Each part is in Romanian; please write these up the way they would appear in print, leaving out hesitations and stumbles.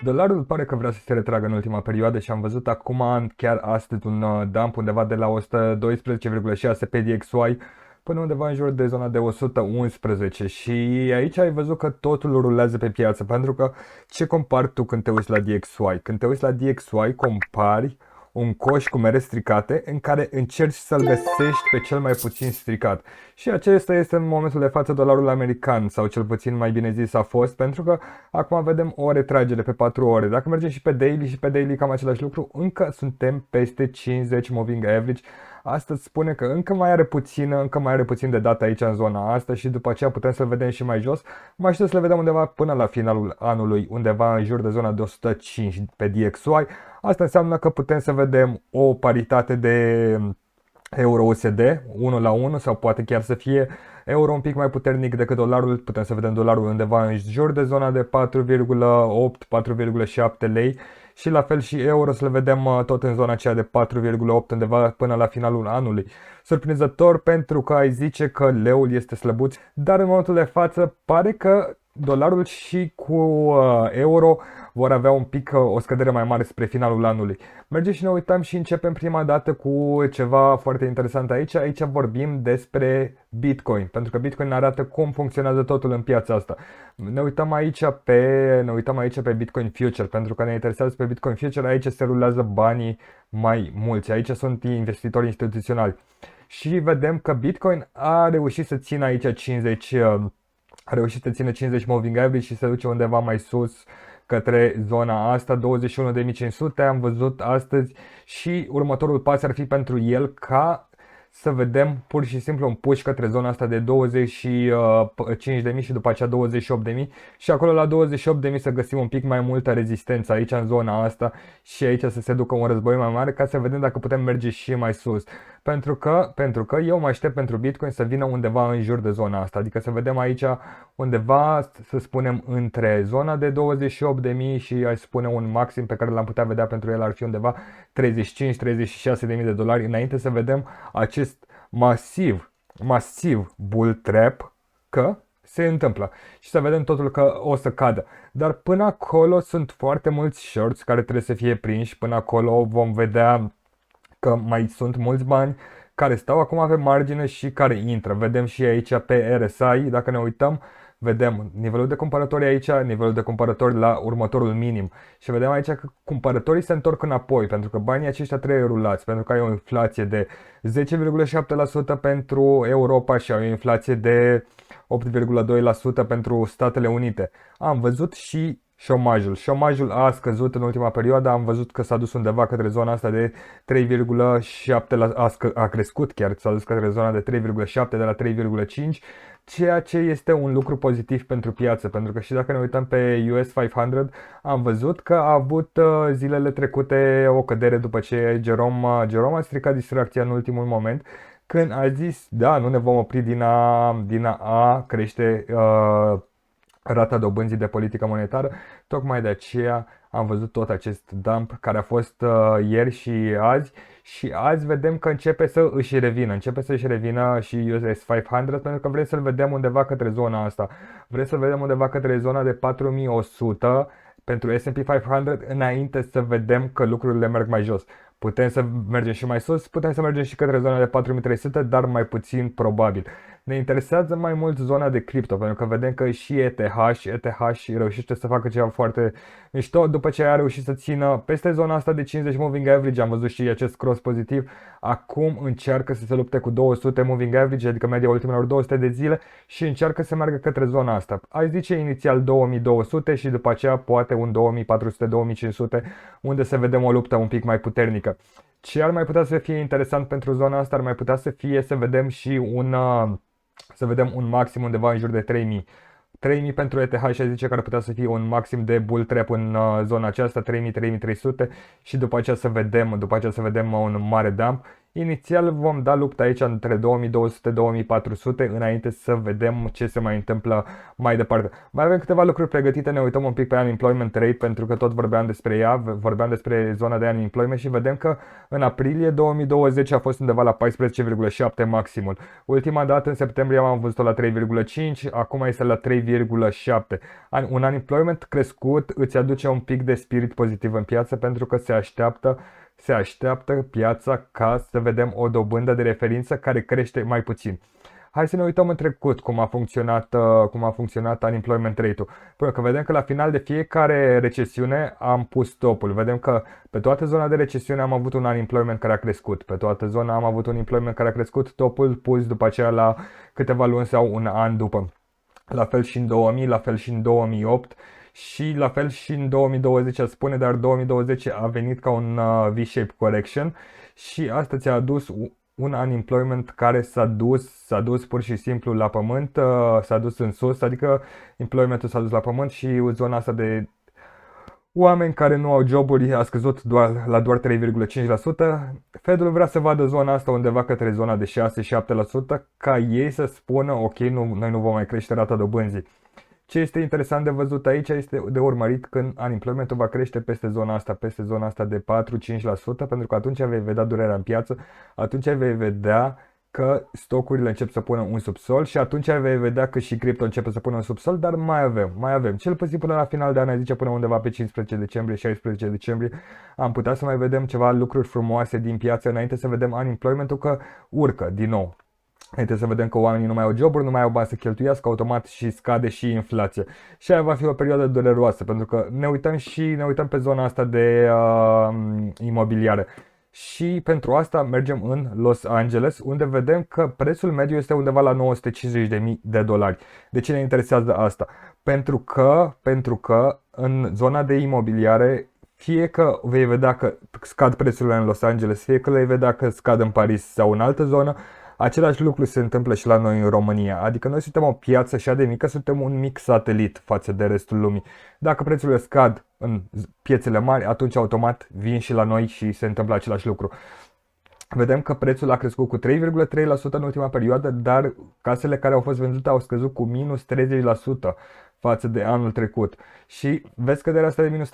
Dolarul pare că vrea să se retragă în ultima perioadă și am văzut acum, chiar astăzi, un dump undeva de la 112,6 pe DXY până undeva în jur de zona de 111 și aici ai văzut că totul rulează pe piață, pentru că ce compari tu când te uiți la DXY? Când te uiți la DXY, compari un coș cu mere stricate în care încerci să-l găsești pe cel mai puțin stricat. Și acesta este în momentul de față dolarul american, sau cel puțin mai bine zis a fost, pentru că acum vedem o retragere pe 4 ore. Dacă mergem și pe daily cam același lucru, încă suntem peste 50 moving average. Asta spune că încă mai are puțin de dată aici în zona asta și după aceea putem să-l vedem și mai jos. Mai știu să le vedem undeva până la finalul anului, undeva în jur de zona de 105 pe DXY. Asta înseamnă că putem să vedem o paritate de euro-USD 1 la 1 sau poate chiar să fie euro un pic mai puternic decât dolarul. Putem să vedem dolarul undeva în jur de zona de 4,8-4,7 lei și la fel și euro să le vedem tot în zona aceea de 4,8 undeva până la finalul anului. Surprinzător, pentru că ai zice că leul este slăbuț, dar în momentul de față pare că dolarul și cu euro vor avea un pic o scădere mai mare spre finalul anului. Mergem și ne uităm și începem prima dată cu ceva foarte interesant aici. Aici vorbim despre Bitcoin, pentru că Bitcoin arată cum funcționează totul în piața asta. Ne uităm aici pe Bitcoin Future, pentru că ne interesează pe Bitcoin Future, aici se rulează banii mai mulți, aici sunt investitori instituționali. Și vedem că Bitcoin a reușit să țină aici 50 moving average și se duce undeva mai sus către zona asta, 21.500 am văzut astăzi și următorul pas ar fi pentru el ca să vedem pur și simplu un push către zona asta de 25.000 și după aceea 28.000 și acolo la 28.000 să găsim un pic mai multă rezistență aici în zona asta și aici să se ducă un război mai mare ca să vedem dacă putem merge și mai sus. Pentru că eu mă aștept pentru Bitcoin să vină undeva în jur de zona asta, adică să vedem aici undeva, să spunem, între zona de 28.000 și aș spune un maxim pe care l-am putea vedea pentru el ar fi undeva 35-36.000 de dolari înainte să vedem acest masiv bull trap că se întâmplă și să vedem totul că o să cadă. Dar până acolo sunt foarte mulți shorts care trebuie să fie prinși, până acolo vom vedea că mai sunt mulți bani care stau acum pe margine și care intră. Vedem și aici pe RSI, dacă ne uităm, vedem nivelul de cumpărători aici, nivelul de cumpărători la următorul minim. Și vedem aici că cumpărătorii se întorc înapoi, pentru că banii aceștia trebuie rulați, pentru că ai o inflație de 10,7% pentru Europa și ai o inflație de 8,2% pentru Statele Unite. Am văzut și șomajul a scăzut în ultima perioadă, am văzut că s-a dus undeva către zona asta de 3,7%, a crescut chiar, s-a dus către zona de 3,7 de la 3,5, ceea ce este un lucru pozitiv pentru piață, pentru că și dacă ne uităm pe US 500, am văzut că a avut zilele trecute o cădere după ce Jerome a stricat distracția în ultimul moment, când a zis, da, nu ne vom opri din a crește rata dobânzii de politică monetară. Tocmai de aceea am văzut tot acest dump care a fost ieri și azi vedem că începe să își revină și US 500 pentru că vrem să-l vedem undeva către zona asta. Vrem să-l vedem undeva către zona de 4100 pentru S&P 500 înainte să vedem că lucrurile merg mai jos. Putem să mergem și mai sus, putem să mergem și către zona de 4300, dar mai puțin probabil. Ne interesează mai mult zona de cripto, pentru că vedem că și ETH reușește să facă ceva foarte mișto, după ce a reușit să țină peste zona asta de 50 moving average, am văzut și acest cross pozitiv, acum încearcă să se lupte cu 200 moving average, adică media ultimelor 200 de zile și încearcă să meargă către zona asta. Aș zice inițial 2200 și după aceea poate un 2400-2500, unde să vedem o luptă un pic mai puternică. Ce ar mai putea să fie interesant pentru zona asta ar mai putea să fie să vedem și un maxim undeva în jur de 3000. 3000 pentru ETH și zice că ar putea să fie un maxim de bull trap în zona aceasta, 3000-3300 și după aceea să vedem un mare dump. Inițial vom da luptă aici între 2200-2400 înainte să vedem ce se mai întâmplă mai departe. Mai avem câteva lucruri pregătite, ne uităm un pic pe unemployment rate pentru că tot vorbeam despre ea, vorbeam despre zona de unemployment și vedem că în aprilie 2020 a fost undeva la 14,7 maximul. Ultima dată în septembrie am văzut-o la 3,5, acum este la 3,7. Un unemployment crescut îți aduce un pic de spirit pozitiv în piață pentru că se așteaptă piața ca să vedem o dobândă de referință care crește mai puțin. Hai să ne uităm în trecut cum a funcționat unemployment rate-ul. Până că vedem că la final de fiecare recesiune am pus topul. Vedem că pe toată zona de recesiune am avut un unemployment care a crescut. Pe toată zona am avut un unemployment care a crescut, topul pus după aceea la câteva luni sau un an după. La fel și în 2000, la fel și în 2008 și la fel și în 2020 aș spune, dar 2020 a venit ca un V-shape correction și asta ți-a adus un unemployment care s-a dus pur și simplu la pământ, s-a dus în sus, adică employmentul s-a dus la pământ și zona asta de oameni care nu au joburi a scăzut la doar 3,5%. Fedul vrea să vadă zona asta undeva către zona de 6-7% ca ei să spună ok, noi nu vom mai crește rata dobânzii. Ce este interesant de văzut aici este de urmărit când unemploymentul va crește peste zona asta de 4-5%, pentru că atunci vei vedea durerea în piață, atunci vei vedea că stocurile încep să pună un subsol și atunci vei vedea că și cripto începe să pună un subsol, dar mai avem. Cel puțin până la final de an, zice până undeva pe 15 decembrie, 16 decembrie, am putea să mai vedem ceva lucruri frumoase din piață înainte să vedem unemploymentul că urcă din nou. Înainte să vedem că oamenii nu mai au joburi, nu mai au bani să cheltuiască, automat și scade și inflația. Și aia va fi o perioadă dureroasă, pentru că ne uităm pe zona asta de imobiliare. Și pentru asta mergem în Los Angeles, unde vedem că prețul mediu este undeva la $950.000. De ce ne interesează asta? Pentru că în zona de imobiliare, fie că vei vedea că scad prețurile în Los Angeles, fie că vei vedea că scad în Paris sau în altă zonă, același lucru se întâmplă și la noi în România. Adică noi suntem o piață așa de mică, suntem un mic satelit față de restul lumii. Dacă prețurile scad în piețele mari, atunci automat vin și la noi și se întâmplă același lucru. Vedem că prețul a crescut cu 3,3% în ultima perioadă, dar casele care au fost vândute au scăzut cu minus 30% față de anul trecut. Și vezi scăderea asta de minus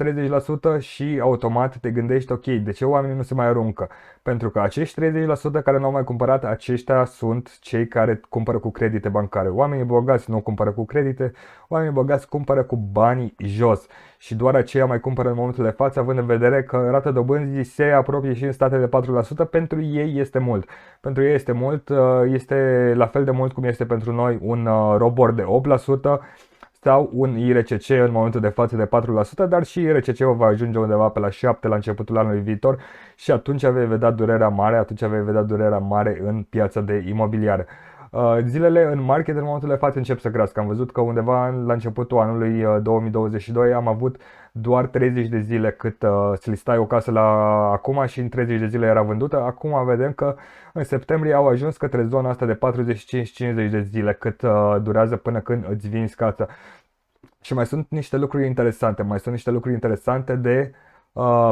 30% și automat te gândești, ok, de ce oamenii nu se mai aruncă? Pentru că acești 30% care nu au mai cumpărat, aceștia sunt cei care cumpără cu credite bancare. Oamenii bogați nu cumpără cu credite, oamenii bogați cumpără cu banii jos. Și doar aceia mai cumpără în momentul de față, având în vedere că rata dobânzii se apropie și în state de 4%, pentru ei este mult. Pentru ei este mult, este la fel de mult cum este pentru noi un ROBOR de 8%, sau un IRCC în momentul de față de 4%, dar și IRCC-ul va ajunge undeva pe la 7% la începutul anului viitor și atunci vei vedea durerea mare în piața de imobiliare. Zilele în market în momentul de față încep să crească. Am văzut că undeva la începutul anului 2022 am avut doar 30 de zile cât să listai o casă la acum și în 30 de zile era vândută. Acum vedem că în septembrie au ajuns către zona asta de 45-50 de zile cât durează până când îți vinzi casa. Și mai sunt niște lucruri interesante, de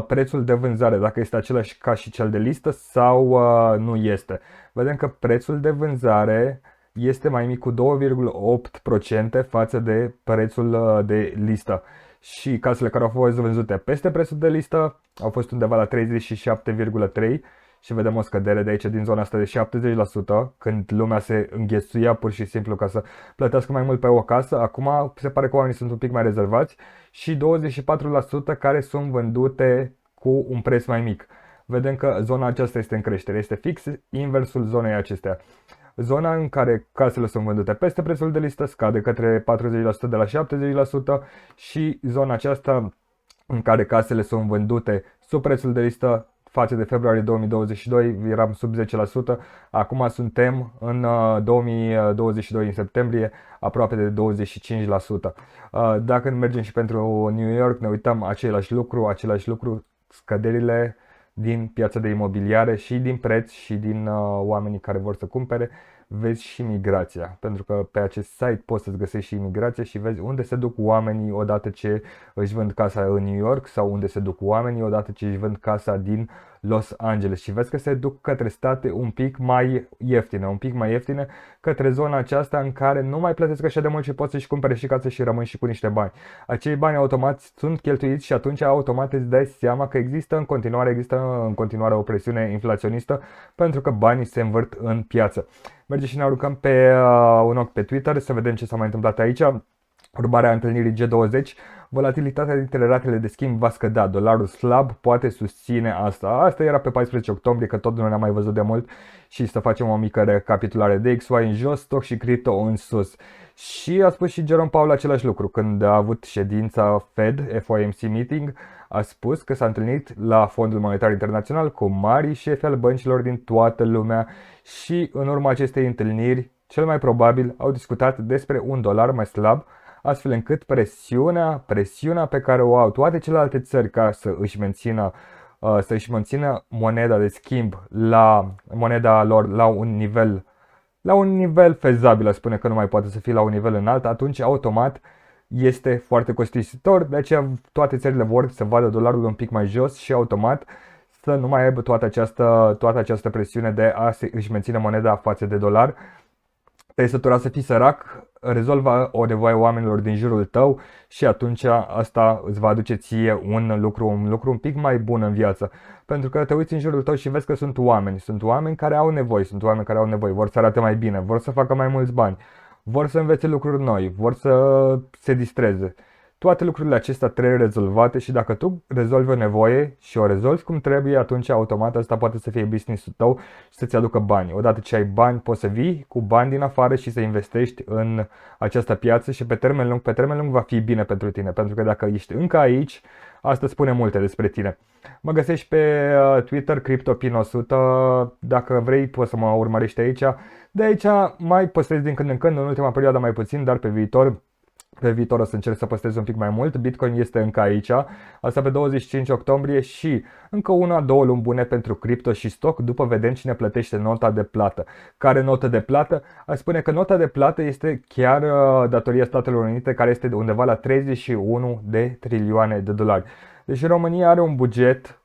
prețul de vânzare, dacă este același ca și cel de listă sau nu este. Vedem că prețul de vânzare este mai mic cu 2,8% față de prețul de listă. Și casele care au fost vândute peste prețul de listă au fost undeva la 37,3% și vedem o scădere de aici din zona asta de 70%, când lumea se înghesuia pur și simplu ca să plătească mai mult pe o casă. Acum se pare că oamenii sunt un pic mai rezervați și 24% care sunt vândute cu un preț mai mic. Vedem că zona aceasta este în creștere, este fix inversul zonei acestea. Zona în care casele sunt vândute peste prețul de listă scade către 40% de la 70% și zona aceasta în care casele sunt vândute sub prețul de listă față de februarie 2022 eram sub 10%, acum suntem în 2022 în septembrie aproape de 25%. Dacă mergem și pentru New York, ne uităm același lucru, scăderile din piața de imobiliare și din preț și din oamenii care vor să cumpere. Vezi și migrația, pentru că pe acest site poți să-ți găsești și migrația și vezi unde se duc oamenii odată ce își vând casa în New York sau unde se duc oamenii odată ce își vând casa din Los Angeles și vezi că se duc către state un pic mai ieftine, către zona aceasta în care nu mai plătesc așa de mult și poți să-și cumpere și casă și rămâi și cu niște bani. Acei bani automat sunt cheltuiți și atunci automat îți dai seama că există în continuare o presiune inflaționistă pentru că banii se învârt în piață. Merge și ne aruncăm pe un ochi pe Twitter să vedem ce s-a mai întâmplat aici. Urmarea întâlnirii G20, volatilitatea dintre ratele de schimb va scădea, dolarul slab poate susține asta. Asta era pe 14 octombrie, că tot nu ne-am mai văzut de mult și să facem o mică recapitulare. DXY în jos, stock și cripto în sus. Și a spus și Jerome Powell același lucru când a avut ședința Fed, FOMC meeting, a spus că s-a întâlnit la Fondul Monetar Internațional cu mari șefi al băncilor din toată lumea și în urma acestei întâlniri, cel mai probabil, au discutat despre un dolar mai slab, astfel încât presiunea pe care o au toate celelalte țări ca să își mențină moneda de schimb moneda lor la un nivel fezabil, spune că nu mai poate să fie la un nivel înalt, atunci automat este foarte costisitor, de aceea toate țările vor să vadă dolarul un pic mai jos și automat să nu mai aibă toată această presiune de a își menține moneda față de dolar. Te-ai săturat să fii sărac, rezolvă o nevoie oamenilor din jurul tău și atunci asta îți va aduce ție un lucru un pic mai bun în viață. Pentru că te uiți în jurul tău și vezi că sunt oameni care au nevoi, vor să arate mai bine, vor să facă mai mulți bani, vor să învețe lucruri noi, vor să se distreze. Toate lucrurile acestea trebuie rezolvate și dacă tu rezolvi o nevoie și o rezolvi cum trebuie, atunci automat asta poate să fie business-ul tău și să-ți aducă bani. Odată ce ai bani, poți să vii cu bani din afară și să investești în această piață și pe termen lung va fi bine pentru tine. Pentru că dacă ești încă aici, asta spune multe despre tine. Mă găsești pe Twitter, CryptoPin100, dacă vrei poți să mă urmărești aici. De aici mai postez din când în când, în ultima perioadă mai puțin, dar pe viitor o să încerc să păstrez un pic mai mult. Bitcoin este încă aici, asta pe 25 octombrie și încă 1-2 luni bune pentru cripto și stock, după vedem cine plătește nota de plată. Care notă de plată? Aș spune că nota de plată este chiar datoria Statelor Unite, care este undeva la 31 de trilioane de dolari. Deci România are un buget,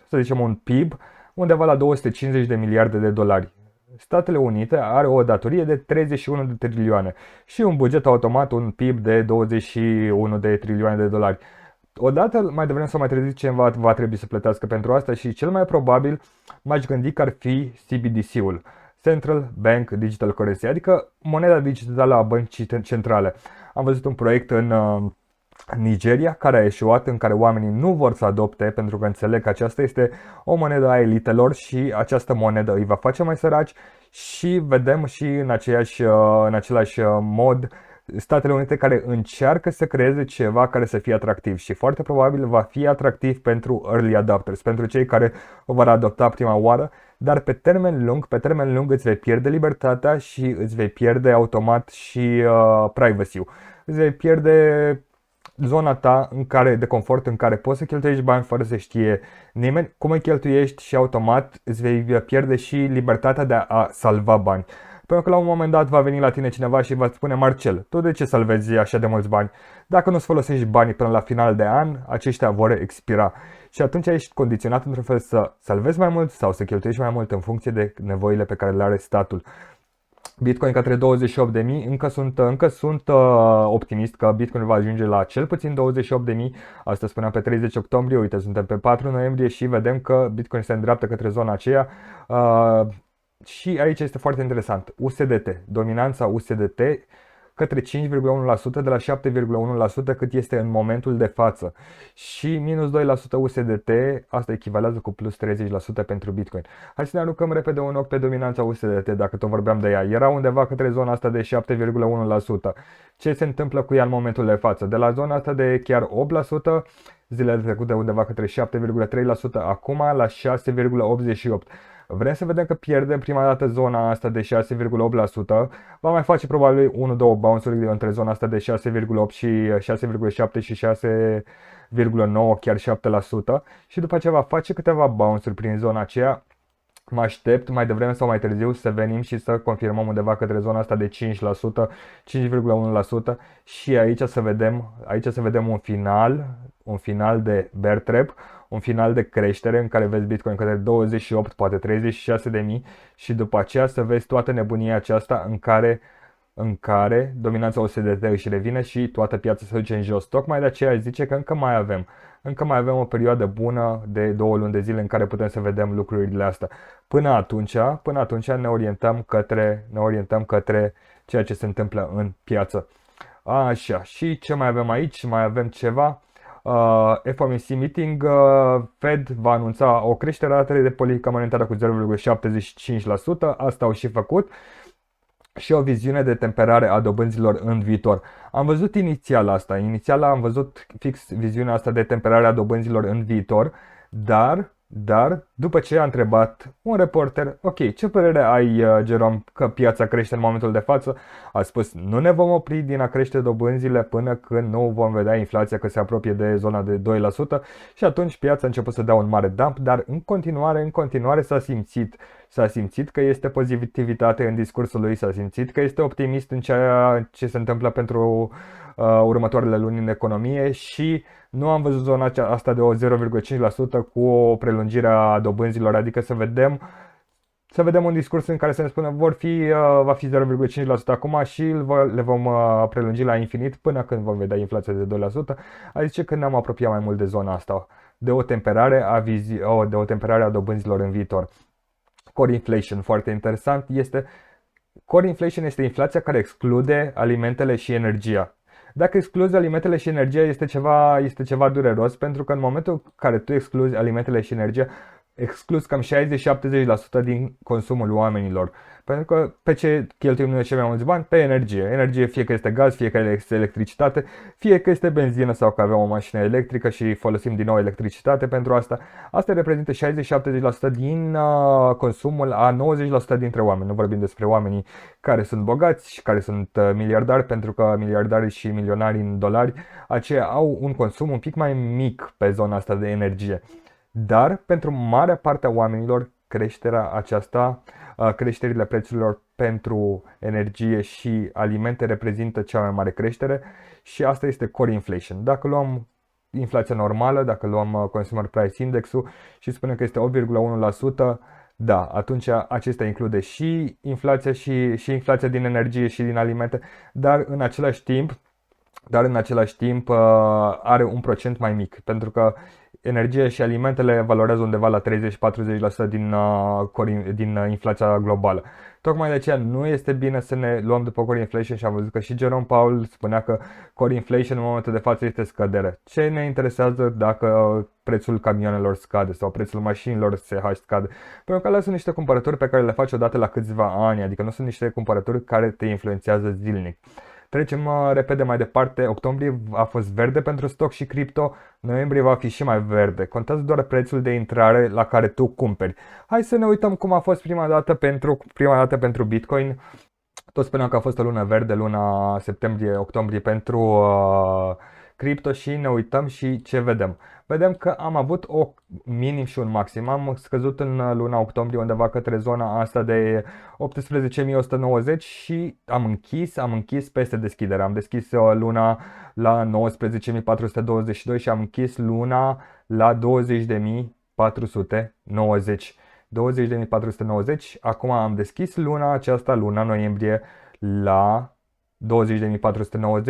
să zicem un PIB, undeva la 250 de miliarde de dolari. Statele Unite are o datorie de 31 de trilioane și un buget automat, un PIB de 21 de trilioane de dolari. Odată, mai devreme sau mai târziu, cineva va trebui să plătească pentru asta și cel mai probabil m-aș gândi că ar fi CBDC-ul, Central Bank Digital Currency, adică moneda digitală a băncii centrale. Am văzut un proiect în Nigeria, care a eșuat, în care oamenii nu vor să adopte pentru că înțeleg că aceasta este o monedă a elitelor și această monedă îi va face mai săraci și vedem și în același mod Statele Unite care încearcă să creeze ceva care să fie atractiv și foarte probabil va fi atractiv pentru early adopters, pentru cei care o vor adopta prima oară, dar pe termen lung îți vei pierde libertatea și îți vei pierde automat și privacy-ul. Îți vei pierde zona ta de confort în care poți să cheltuiești bani fără să știe nimeni cum îi cheltuiești și automat îți vei pierde și libertatea de a salva bani. Pentru că la un moment dat va veni la tine cineva și va spune: Marcel, tu de ce salvezi așa de mulți bani? Dacă nu-ți folosești banii până la final de an, aceștia vor expira. Și atunci ești condiționat într-un fel să salvezi mai mult sau să cheltuiești mai mult în funcție de nevoile pe care le are statul. Bitcoin către 28.000, încă sunt optimist că Bitcoin va ajunge la cel puțin 28.000, asta spuneam pe 30 octombrie, uite, suntem pe 4 noiembrie și vedem că Bitcoin se îndreaptă către zona aceea și aici este foarte interesant, USDT, dominanța USDT către 5,1% de la 7,1% cât este în momentul de față și minus 2% USDT, asta echivalează cu plus 30% pentru Bitcoin. Hai să ne aruncăm repede un ochi pe dominanța USDT, dacă tot vorbeam de ea. Era undeva către zona asta de 7,1%. Ce se întâmplă cu ea în momentul de față? De la zona asta de chiar 8%, zilele trecute undeva către 7,3%, acum la 6,88%. Vrem să vedem că pierdem prima dată zona asta de 6,8%. Va mai face probabil 1-2 bounce-uri între zona asta de 6,8 și 6,7 și 6,9, chiar 7%. Și după aceea va face câteva bounce-uri prin zona aceea. Mă aștept mai devreme sau mai târziu să venim și să confirmăm undeva către zona asta de 5%, 5,1% și aici să vedem un final de bear trap, un final de creștere în care vezi Bitcoin către 28, poate 36 de mii și după aceea să vezi toată nebunia aceasta în care dominanța USDT își revine și toată piața se duce în jos. Tocmai de aceea zice că încă mai avem o perioadă bună de 2 luni de zile în care putem să vedem lucrurile astea. Până atunci ne orientăm către ceea ce se întâmplă în piață. Așa, și ce mai avem aici? Mai avem ceva. FOMC meeting, Fed va anunța o creștere a ratei de politică monetară cu 0,75%, asta au și făcut, și o viziune de temperare a dobânzilor în viitor. Am văzut inițial am văzut fix viziunea asta de temperare a dobânzilor în viitor, dar după ce a întrebat un reporter, ok, ce părere ai, Jerome, că piața crește în momentul de față? A spus, nu ne vom opri din a crește dobânzile până când nu vom vedea inflația că se apropie de zona de 2% și atunci piața a început să dea un mare dump, dar în continuare s-a simțit că este pozitivitate în discursul lui, s-a simțit că este optimist în ceea ce se întâmplă pentru următoarele luni în economie și nu am văzut zona asta de o 0,5% cu o prelungire a dobânzilor, adică să vedem un discurs în care să ne spună va fi 0,5% acum și le vom prelungi la infinit până când vom vedea inflația de 2%. Adică că ne-am apropiat mai mult de zona asta, de o temperare a dobânzilor în viitor. Core inflation, foarte interesant, core inflation este inflația care exclude alimentele și energia. Dacă excluzi alimentele și energia este ceva dureros, pentru că în momentul în care tu excluzi alimentele și energia, excluzi cam 60-70% din consumul oamenilor. Pentru că pe ce cheltuim noi cei mai mulți bani? Pe energie. Energie fie că este gaz, fie că este electricitate, fie că este benzină sau că avem o mașină electrică și folosim din nou electricitate pentru asta. Asta reprezintă 60-70% din consumul a 90% dintre oameni. Nu vorbim despre oamenii care sunt bogați și care sunt miliardari, pentru că miliardarii și milionari în dolari, aceia au un consum un pic mai mic pe zona asta de energie. Dar pentru marea parte a oamenilor, creșterile prețurilor pentru energie și alimente reprezintă cea mai mare creștere și asta este core inflation. Dacă luăm inflația normală, dacă luăm Consumer Price Index-ul și spunem că este 8,1%, da, atunci acesta include și inflația și inflația din energie și din alimente, dar în același timp are un procent mai mic, pentru că energia și alimentele valorează undeva la 30-40% din inflația globală. Tocmai de aceea nu este bine să ne luăm după core inflation și am văzut că și Jerome Powell spunea că core inflation în momentul de față este scădere. Ce ne interesează dacă prețul camioanelor scade sau prețul mașinilor SH scade? Pentru că alea sunt niște cumpărături pe care le faci odată la câțiva ani, adică nu sunt niște cumpărături care te influențează zilnic. Trecem repede mai departe. Octombrie a fost verde pentru stock și cripto, noiembrie va fi și mai verde. Contează doar prețul de intrare la care tu cumperi. Hai să ne uităm cum a fost prima dată pentru Bitcoin. Toți spuneam că a fost o lună verde, luna septembrie-octombrie pentru cripto și ne uităm și ce vedem. Vedem că am avut o minim și un maxim. Am scăzut în luna octombrie undeva către zona asta de 18.190 și am închis peste deschidere. Am deschis luna la 19.422 și am închis luna la 20.490. 20.490. Acum am deschis luna noiembrie, la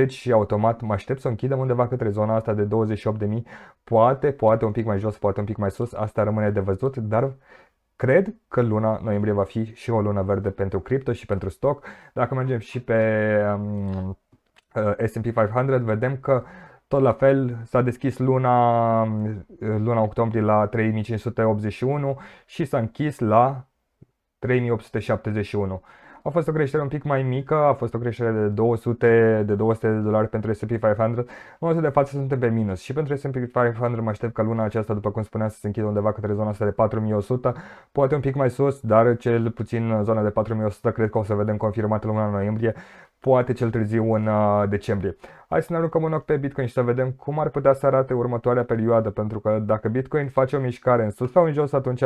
20.490 și automat mă aștept să o închidem undeva către zona asta de 28.000, poate un pic mai jos, poate un pic mai sus, asta rămâne de văzut, dar cred că luna noiembrie va fi și o lună verde pentru cripto și pentru stock. Dacă mergem și pe S&P 500, vedem că tot la fel s-a deschis luna octombrie la 3.581 și s-a închis la 3.871. A fost o creștere un pic mai mică, a fost o creștere de $200 pentru S&P 500. În momentul de față suntem pe minus și pentru S&P 500 mă aștept ca luna aceasta, după cum spuneam, să se închidă undeva către zona asta de 4100, poate un pic mai sus, dar cel puțin zona de 4100 cred că o să vedem confirmată luna noiembrie, poate cel târziu în decembrie. Hai să ne aruncăm un ochi pe Bitcoin și să vedem cum ar putea să arate următoarea perioadă, pentru că dacă Bitcoin face o mișcare în sus sau în jos, atunci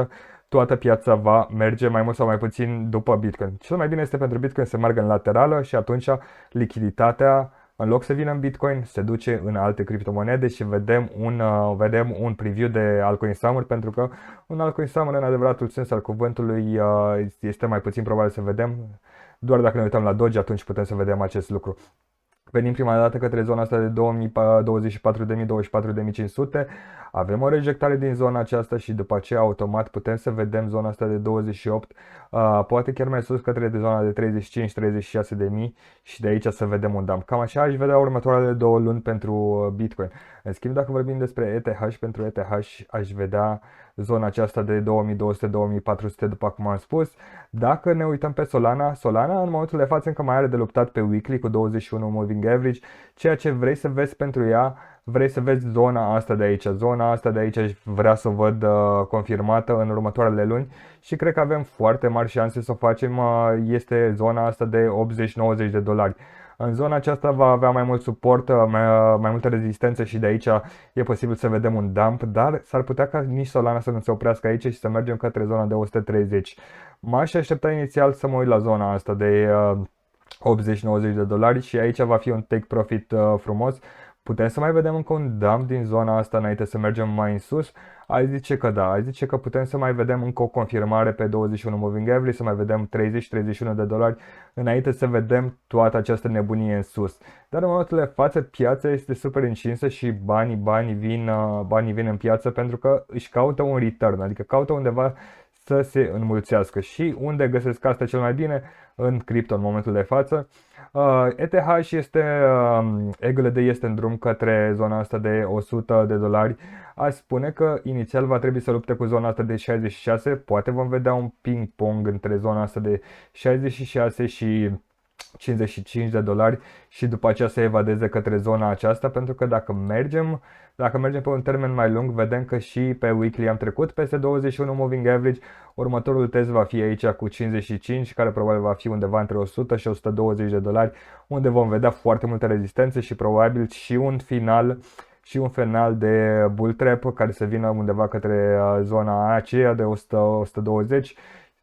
toată piața va merge mai mult sau mai puțin după Bitcoin. Cel mai bine este pentru Bitcoin să meargă în laterală și atunci lichiditatea în loc să vină în Bitcoin, se duce în alte criptomonede și vedem un preview de altcoin summer, pentru că un altcoin summer, în adevăratul sens al cuvântului, este mai puțin probabil să vedem. Doar dacă ne uităm la Doge, atunci putem să vedem acest lucru. Venim prima dată către zona asta de 24.000-24.500, avem o rejectare din zona aceasta și după aceea automat putem să vedem zona asta de 28, poate chiar mai sus către zona de 35-36.000 și de aici să vedem un dump. Cam așa aș vedea următoarele 2 luni pentru Bitcoin. În schimb, dacă vorbim despre ETH, pentru ETH aș vedea zona aceasta de 2200-2400, după cum am spus. Dacă ne uităm pe Solana în momentul de față încă mai are de luptat pe weekly cu 21 moving average. Ceea ce vrei să vezi pentru ea, vrei să vezi zona asta de aici. Zona asta de aici aș vrea să o văd confirmată în următoarele luni și cred că avem foarte mari șanse să o facem. Este zona asta de 80-90 de dolari. În zona aceasta va avea mai mult suport, mai multă rezistență și de aici e posibil să vedem un dump, dar s-ar putea ca nici Solana să nu se oprească aici și să mergem către zona de 130. M-aș aștepta inițial să mă uit la zona asta de 80-90 de dolari și aici va fi un take profit frumos. Putem să mai vedem încă un dump din zona asta înainte să mergem mai în sus? Aș zice că da, aș zice că putem să mai vedem încă o confirmare pe 21 moving average, să mai vedem 30-31 de dolari înainte să vedem toată această nebunie în sus. Dar în momentul de față piața este super încinsă și banii vin în piață pentru că își caută un return, adică caută undeva să se înmulțească. Și unde găsesc asta cel mai bine? În cripto în momentul de față. ETH este, EGLD este în drum către zona asta de 100 de dolari. Aș spune că inițial va trebui să lupte cu zona asta de 66, poate vom vedea un ping-pong între zona asta de 66 și 55 de dolari și după aceea să evadeze către zona aceasta, pentru că dacă mergem pe un termen mai lung, vedem că și pe weekly am trecut peste 21 moving average, următorul test va fi aici cu 55, care probabil va fi undeva între 100 și 120 de dolari, unde vom vedea foarte multe rezistențe și probabil și un final de bull trap care să vină undeva către zona aceea de 100-120.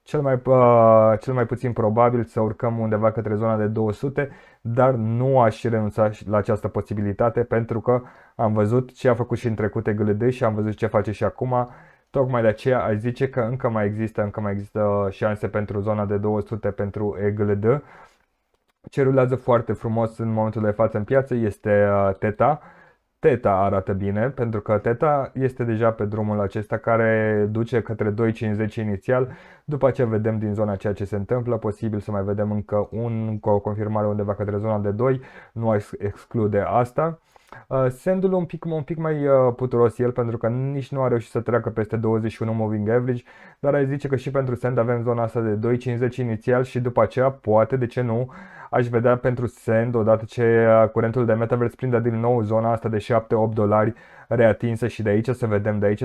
Cel mai puțin probabil să urcăm undeva către zona de 200, dar nu aș renunța la această posibilitate pentru că am văzut ce a făcut și în trecut EGLD și am văzut ce face și acum. Tocmai de aceea aș zice că încă mai există șanse pentru zona de 200 pentru EGLD. Ce rulează foarte frumos în momentul de față în piață este Theta. Theta arată bine, pentru că Theta este deja pe drumul acesta care duce către 2.50 inițial. După aceea vedem din zona ceea ce se întâmplă, posibil să mai vedem încă o confirmare undeva către zona de 2, nu aș exclude asta. Sendul un pic mai puturos el, pentru că nici nu a reușit să treacă peste 21 moving average, dar aș zice că și pentru Send avem zona asta de 2.50 inițial și după aceea, poate, de ce nu, aș vedea pentru Send, odată ce curentul de Metaverse prinde din nou zona asta de 7-8 dolari reatinsă și de aici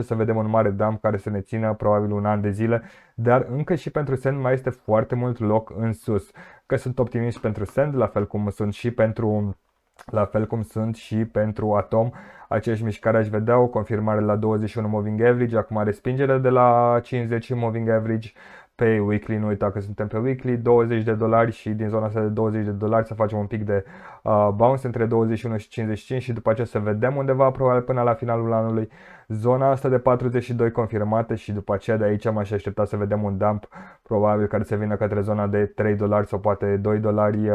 să vedem un mare dump care să ne țină probabil un an de zile, dar încă și pentru Send mai este foarte mult loc în sus. Că sunt optimist pentru Send, la fel cum sunt și pentru Atom. Aceeași mișcare aș vedea o confirmare la 21 moving average, acum respingere de la 50 moving average pe weekly, nu uita că suntem pe weekly, 20 de dolari și din zona asta de 20 de dolari să facem un pic de bounce între 21 și 55 și după aceea să vedem undeva probabil până la finalul anului zona asta de 42 confirmată și după aceea de aici m-aș aștepta să vedem un dump probabil care să vină către zona de 3 dolari sau poate 2 dolari,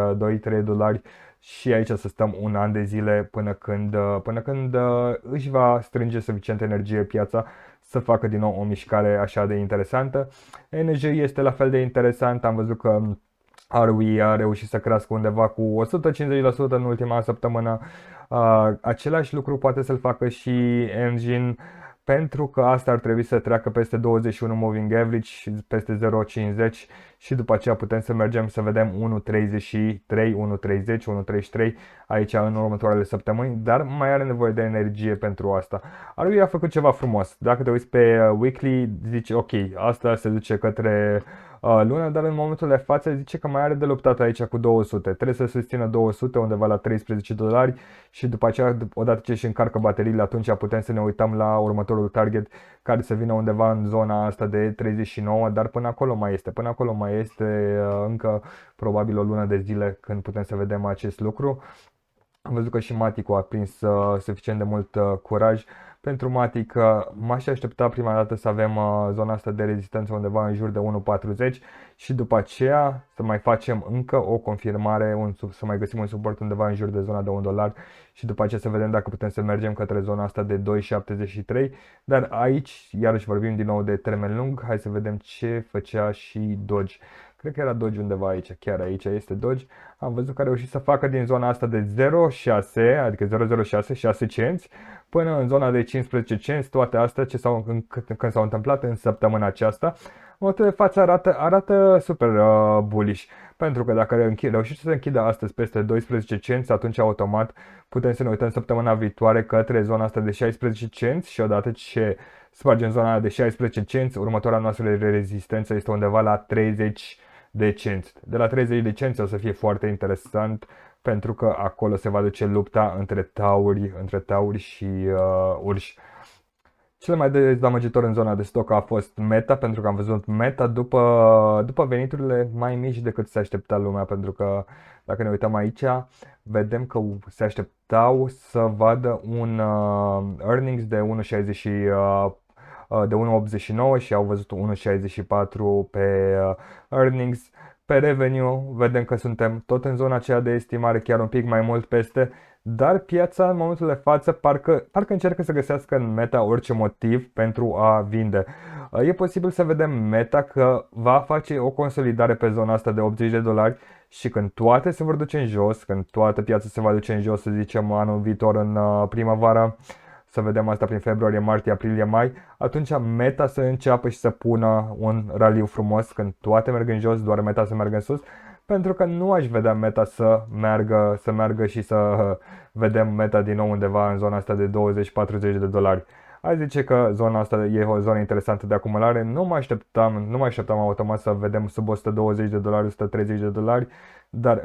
2-3 dolari și aici să stăm un an de zile până când își va strânge suficient energie piața să facă din nou o mișcare așa de interesantă. NJ este la fel de interesant, am văzut că RWE a reușit să crească undeva cu 150% în ultima săptămână. Același lucru poate să-l facă și Engine, pentru că asta ar trebui să treacă peste 21 moving average, peste 0.50 și după aceea putem să mergem să vedem 1.33, 1.30, 1.33 aici în următoarele săptămâni, dar mai are nevoie de energie pentru asta. RWE a făcut ceva frumos. Dacă te uiți pe weekly, zici ok, asta se duce către lună, dar în momentul de față zice că mai are de luptat aici cu 200. Trebuie să susțină 200 undeva la 13 dolari și după aceea, odată ce își încarcă bateriile, atunci putem să ne uităm la următorul target care să vină undeva în zona asta de 39, dar până acolo mai este încă probabil o lună de zile când putem să vedem acest lucru. Am văzut că și Matic a prins suficient de mult curaj. Pentru Matic m-aș aștepta prima dată să avem zona asta de rezistență undeva în jur de 1.40 și după aceea să mai facem încă o confirmare, să mai găsim un suport undeva în jur de zona de $1 și după aceea să vedem dacă putem să mergem către zona asta de 2.73. Dar aici, iarăși vorbim din nou de termen lung, hai să vedem ce făcea și Doge. Cred că era Doge undeva aici, chiar aici este Doge. Am văzut că a reușit să facă din zona asta de 0,6, adică 0,06, 6 cenți, până în zona de 15 cenți, toate astea când s-au întâmplat în săptămâna aceasta. Momentul de față arată super bullish, pentru că dacă reușește să închidă astăzi peste 12 cenți, atunci automat putem să ne uităm săptămâna viitoare către zona asta de 16 cenți și odată ce spargem zona de 16 cenți, următoarea noastră rezistență este undeva la 30 de cenți. De la 30 de cenți o să fie foarte interesant pentru că acolo se va duce lupta între tauri și urși. Cel mai dezamăgitor în zona de stoc a fost Meta, pentru că am văzut Meta după veniturile mai mici decât se aștepta lumea, pentru că dacă ne uităm aici, vedem că se așteptau să vadă un earnings de 1,89 și au văzut 1,64 pe earnings. Pe revenue vedem că suntem tot în zona aceea de estimare, chiar un pic mai mult peste, dar piața în momentul de față parcă încearcă să găsească în Meta orice motiv pentru a vinde. E posibil să vedem Meta că va face o consolidare pe zona asta de $80 și când toate se vor duce în jos, când toată piața se va duce în jos, să zicem anul viitor în primăvară, să vedem asta prin februarie, martie, aprilie, mai, atunci Meta să înceapă și să pună un raliu frumos când toate merg în jos, doar Meta să meargă în sus, pentru că nu aș vedea Meta să meargă și să vedem Meta din nou undeva în zona asta de $20-40. Aș zice că zona asta e o zonă interesantă de acumulare. Nu mă așteptam automat să vedem sub $120, $130, dar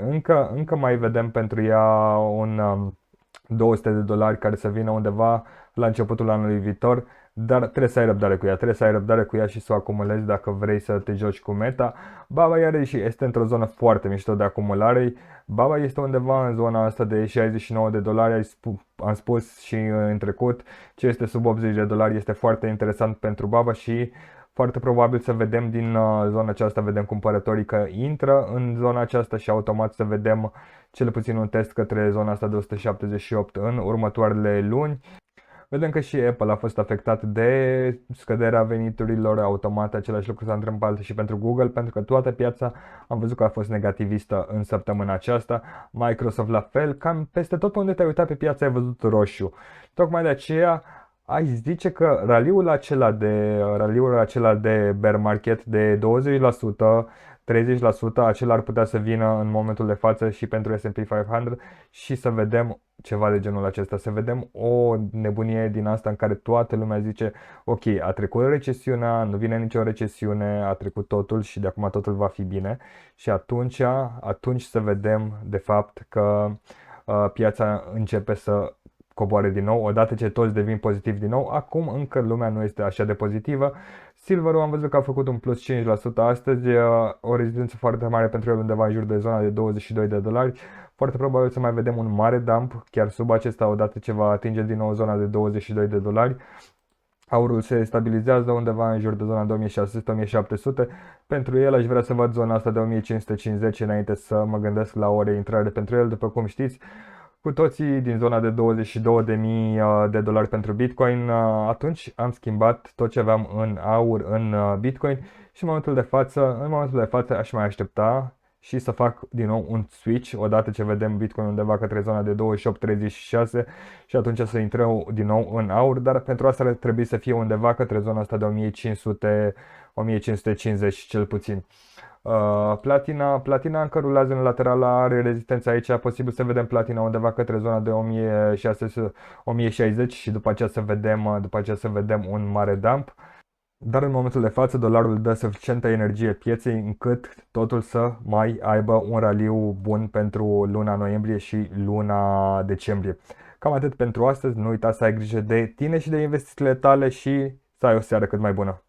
încă mai vedem pentru ea un $200 care să vină undeva la începutul anului viitor, dar trebuie să ai răbdare cu ea, și să o acumulezi dacă vrei să te joci cu Meta. Baba iarăși este într-o zonă foarte mișto de acumulare. Baba este undeva în zona asta de $69, am spus și în trecut, ce este sub $80 este foarte interesant pentru Baba și foarte probabil să vedem din zona aceasta, vedem cumpărătorii că intră în zona aceasta și automat să vedem cel puțin un test către zona asta de 178 în următoarele luni. Vedem că și Apple a fost afectat de scăderea veniturilor, automat același lucru s-a întâmplat și pentru Google, pentru că toată piața am văzut că a fost negativistă în săptămâna aceasta. Microsoft la fel, cam peste tot pe unde te-ai uitat pe piață ai văzut roșu. Tocmai de aceea aș zice că raliul acela de bear market de 20%, 30%, acela ar putea să vină în momentul de față și pentru S&P 500 și să vedem ceva de genul acesta, să vedem o nebunie din asta în care toată lumea zice ok, a trecut recesiunea, nu vine nicio recesiune, a trecut totul și de acum totul va fi bine și atunci să vedem de fapt că piața începe să coboare din nou, odată ce toți devin pozitivi din nou. Acum încă lumea nu este așa de pozitivă. Silverul am văzut că a făcut un plus 5% astăzi, o rezistență foarte mare pentru el undeva în jur de zona de $22. Foarte probabil să mai vedem un mare dump chiar sub acesta odată ce va atinge din nou zona de $22. Aurul se stabilizează undeva în jur de zona de 1600-1700. Pentru el aș vrea să văd zona asta de 1550 înainte să mă gândesc la o reintrare pentru el. După cum știți, cu toții din zona de $22.000 pentru Bitcoin, atunci am schimbat tot ce aveam în aur în Bitcoin și în momentul de față aș mai aștepta și să fac din nou un switch odată ce vedem Bitcoin undeva către zona de 28-36 și atunci să intrăm din nou în aur, dar pentru asta ar trebui să fie undeva către zona asta de 1500-1550 cel puțin. Platina încă rulează în lateral, are rezistență aici, posibil să vedem platina undeva către zona de 1060 și după aceea să vedem un mare dump. Dar în momentul de față dolarul dă suficientă energie pieței încât totul să mai aibă un raliu bun pentru luna noiembrie și luna decembrie. Cam atât pentru astăzi, nu uita să ai grijă de tine și de investițiile tale și să ai o seară cât mai bună.